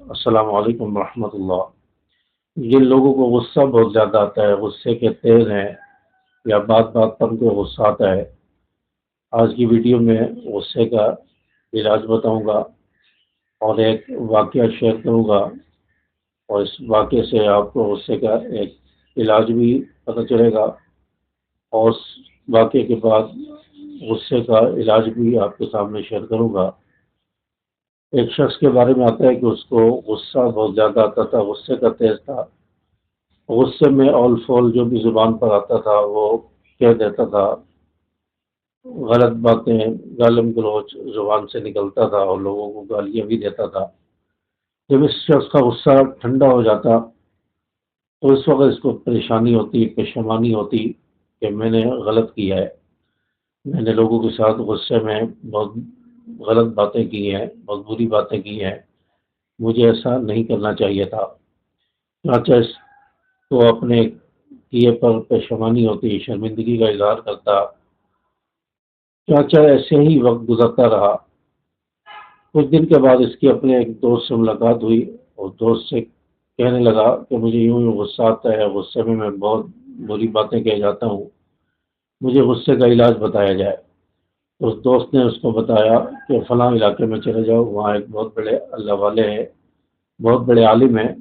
السلام علیکم ورحمۃ اللہ۔ جن لوگوں کو غصہ بہت زیادہ آتا ہے، غصے کے تیز ہیں یا بات بات پر ان کو غصہ آتا ہے، آج کی ویڈیو میں غصے کا علاج بتاؤں گا اور ایک واقعہ شیئر کروں گا، اور اس واقعے سے آپ کو غصے کا ایک علاج بھی پتہ چلے گا، اور اس واقعے کے بعد غصے کا علاج بھی آپ کے سامنے شیئر کروں گا۔ ایک شخص کے بارے میں آتا ہے کہ اس کو غصہ بہت زیادہ آتا تھا، غصے کا تیز تھا، غصے میں اول فول جو بھی زبان پر آتا تھا وہ کہہ دیتا تھا، غلط باتیں گالم گلوچ زبان سے نکلتا تھا اور لوگوں کو گالیاں بھی دیتا تھا۔ جب اس شخص کا غصہ ٹھنڈا ہو جاتا تو اس وقت اس کو پریشانی ہوتی، پشیمانی ہوتی کہ میں نے غلط کیا ہے، میں نے لوگوں کے ساتھ غصے میں بہت غلط باتیں کی ہیں، بہت بری باتیں کی ہیں، مجھے ایسا نہیں کرنا چاہیے تھا۔ چنانچہ اس کو اپنے کیے پر پشیمانی ہوتی، شرمندگی کا اظہار کرتا۔ چنانچہ ایسے ہی وقت گزرتا رہا۔ کچھ دن کے بعد اس کی اپنے ایک دوست سے ملاقات ہوئی اور دوست سے کہنے لگا کہ مجھے یوں یوں غصہ آتا ہے، غصے میں بہت بری باتیں کہہ جاتا ہوں، مجھے غصے کا علاج بتایا جائے۔ اس دوست نے اس کو بتایا کہ فلاں علاقے میں چلے جاؤ، وہاں ایک بہت بڑے اللہ والے ہیں، بہت بڑے عالم ہیں،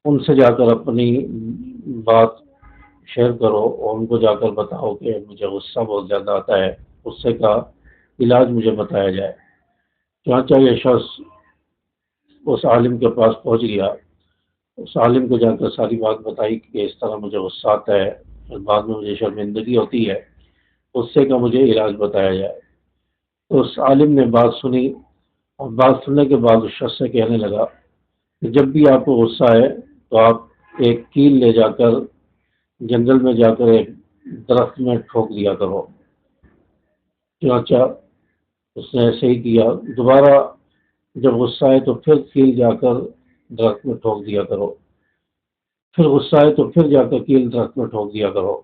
ان سے جا کر اپنی بات شیئر کرو اور ان کو جا کر بتاؤ کہ مجھے غصہ بہت زیادہ آتا ہے، غصے کا علاج مجھے بتایا جائے۔ چنانچہ یہ شخص اس عالم کے پاس پہنچ گیا، اس عالم کو جا کر ساری بات بتائی کہ اس طرح مجھے غصہ آتا ہے اور بعد میں مجھے شرمندگی ہوتی ہے، غصے کا مجھے علاج بتایا جائے۔ تو اس عالم نے بات سنی اور بات سننے کے بعد اس شخص سے کہنے لگا کہ جب بھی آپ کو غصہ ہے تو آپ ایک کیل لے جا کر جنگل میں جا کر ایک درخت میں ٹھوک دیا کرو۔ چنانچہ اس نے ایسے ہی کیا، دوبارہ جب غصہ آئے تو پھر کیل جا کر درخت میں ٹھوک دیا کرو، پھر غصہ آئے تو پھر جا کر کیل درخت میں ٹھوک دیا کرو۔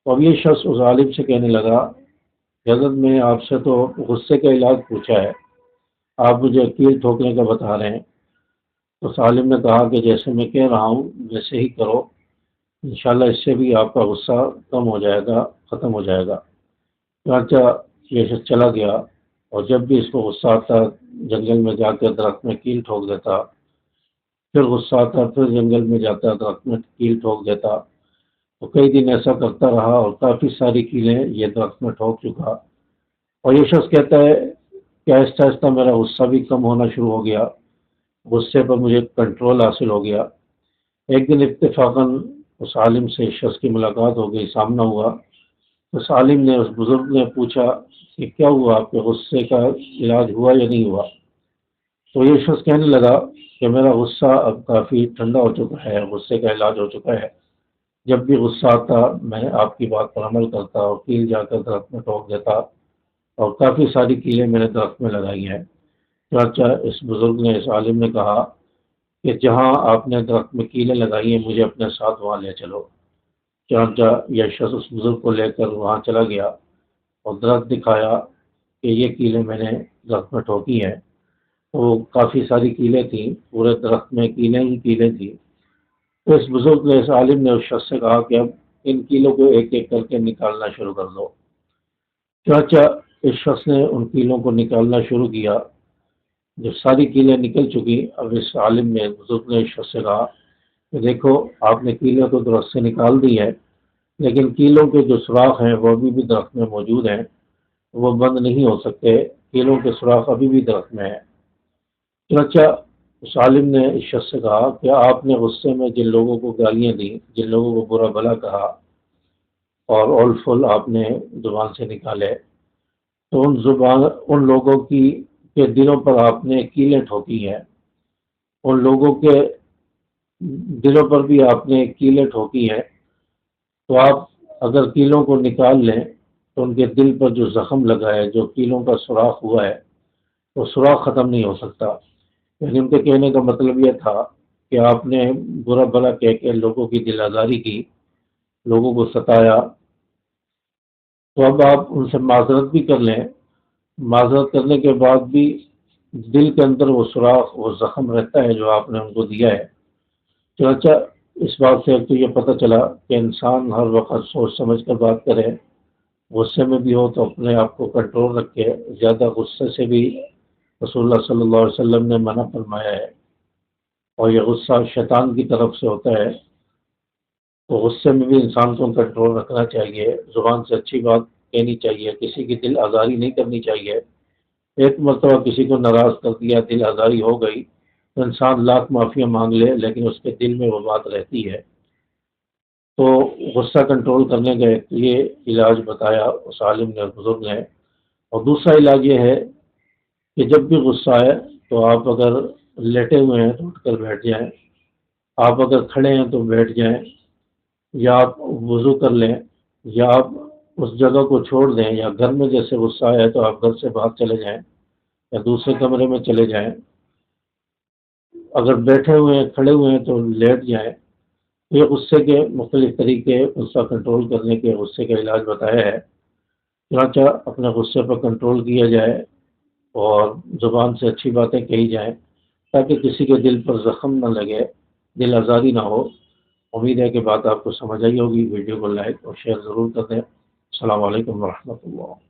اب یہ شخص اس عالم سے کہنے لگا کہ حضرت میں آپ سے تو غصے کا علاج پوچھا ہے، آپ مجھے کیل ٹھوکنے کا بتا رہے ہیں۔ اس عالم نے کہا کہ جیسے میں کہہ رہا ہوں ویسے ہی کرو، انشاءاللہ اس سے بھی آپ کا غصہ کم ہو جائے گا، ختم ہو جائے گا۔ چنانچہ یہ شخص چلا گیا اور جب بھی اس کو غصہ آتا جنگل میں جا کر درخت میں کیل ٹھوک دیتا، پھر غصہ آتا پھر جنگل میں جاتا درخت میں کیل ٹھوک دیتا۔ تو کئی دن ایسا کرتا رہا اور کافی ساری کیلیں یہ درخت میں ٹھوک چکا، اور یہ شخص کہتا ہے کہ آہستہ آہستہ میرا غصہ بھی کم ہونا شروع ہو گیا، غصے پر مجھے کنٹرول حاصل ہو گیا۔ ایک دن اتفاقاً اس عالم سے اس شخص کی ملاقات ہو گئی، سامنا ہوا۔ اس عالم نے، اس بزرگ نے پوچھا کہ کیا ہوا، آپ کے غصے کا علاج ہوا یا نہیں ہوا؟ تو یہ شخص کہنے لگا کہ میرا غصہ اب کافی ٹھنڈا ہو چکا ہے، غصے کا علاج ہو چکا ہے، جب بھی غصہ آتا میں آپ کی بات پر عمل کرتا اور کیل جا کر درخت میں ٹھوک دیتا، اور کافی ساری کیلیں میں نے درخت میں لگائی ہیں۔ چنانچہ اس بزرگ نے، اس عالم نے کہا کہ جہاں آپ نے درخت میں کیلیں لگائی ہیں مجھے اپنے ساتھ وہاں لے چلو۔ چنانچہ یہ شخص اس بزرگ کو لے کر وہاں چلا گیا اور درخت دکھایا کہ یہ کیلیں میں نے درخت میں ٹھوکی ہیں۔ وہ کافی ساری کیلیں تھیں، پورے درخت میں کیلیں ہی کیلیں تھیں۔ تو اس بزرگ نے، اس عالم نے اس شخص سے کہا کہ اب ان کیلوں کو ایک ایک کر کے نکالنا شروع کر دو۔ چنانچہ اس شخص نے ان کیلوں کو نکالنا شروع کیا۔ جب ساری کیلیں نکل چکی، اب اس عالم نے، بزرگ نے اس شخص سے کہا کہ دیکھو آپ نے کیلیں تو درخت سے نکال دی ہے، لیکن کیلوں کے جو سوراخ ہیں وہ ابھی بھی درخت میں موجود ہیں، وہ بند نہیں ہو سکتے، کیلوں کے سوراخ ابھی بھی درخت میں ہیں۔ چنانچہ اس عالم نے اس شخص سے کہا کہ آپ نے غصے میں جن لوگوں کو گالیاں دیں، جن لوگوں کو برا بھلا کہا اور اول فل آپ نے زبان سے نکالے، تو ان لوگوں کے دلوں پر آپ نے کیلیں ٹھوکی ہیں، ان لوگوں کے دلوں پر بھی آپ نے کیلیں ٹھوکی ہیں۔ تو آپ اگر کیلوں کو نکال لیں تو ان کے دل پر جو زخم لگا ہے، جو کیلوں کا سوراخ ہوا ہے، وہ سوراخ ختم نہیں ہو سکتا۔ یعنی ان کے کہنے کا مطلب یہ تھا کہ آپ نے برا بھلا کہہ کے لوگوں کی دل آزاری کی، لوگوں کو ستایا، تو اب آپ ان سے معذرت بھی کر لیں، معذرت کرنے کے بعد بھی دل کے اندر وہ سوراخ، وہ زخم رہتا ہے جو آپ نے ان کو دیا ہے۔ چنانچہ اس بات سے ایک تو یہ پتہ چلا کہ انسان ہر وقت سوچ سمجھ کر بات کرے، غصے میں بھی ہو تو اپنے آپ کو کنٹرول رکھے، زیادہ غصے سے بھی رسول اللہ صلی اللہ علیہ وسلم نے منع فرمایا ہے، اور یہ غصہ شیطان کی طرف سے ہوتا ہے۔ تو غصے میں بھی انسان کو کنٹرول رکھنا چاہیے، زبان سے اچھی بات کہنی چاہیے، کسی کی دل آزاری نہیں کرنی چاہیے۔ ایک مرتبہ کسی کو ناراض کر دیا، دل آزاری ہو گئی، تو انسان لاکھ معافیاں مانگ لے لیکن اس کے دل میں وہ بات رہتی ہے۔ تو غصہ کنٹرول کرنے کا ایک یہ علاج بتایا اس عالم نے، بزرگ نے۔ اور دوسرا علاج یہ ہے کہ جب بھی غصہ آئے تو آپ اگر لیٹے ہوئے ہیں تو اٹھ کر بیٹھ جائیں، آپ اگر کھڑے ہیں تو بیٹھ جائیں، یا آپ وضو کر لیں، یا آپ اس جگہ کو چھوڑ دیں، یا گھر میں جیسے غصہ آیا تو آپ گھر سے باہر چلے جائیں یا دوسرے کمرے میں چلے جائیں۔ اگر بیٹھے ہوئے ہیں، کھڑے ہوئے ہیں تو لیٹ جائیں۔ یہ غصے کے مختلف طریقے، غصہ کنٹرول کرنے کے، غصے کا علاج بتایا ہے۔ چنانچہ اپنے غصے پر کنٹرول کیا جائے اور زبان سے اچھی باتیں کہی جائیں تاکہ کسی کے دل پر زخم نہ لگے، دل آزاری نہ ہو۔ امید ہے کہ بات آپ کو سمجھ آئی ہوگی۔ ویڈیو کو لائک اور شیئر ضرور کر دیں۔ السلام علیکم ورحمۃ اللہ۔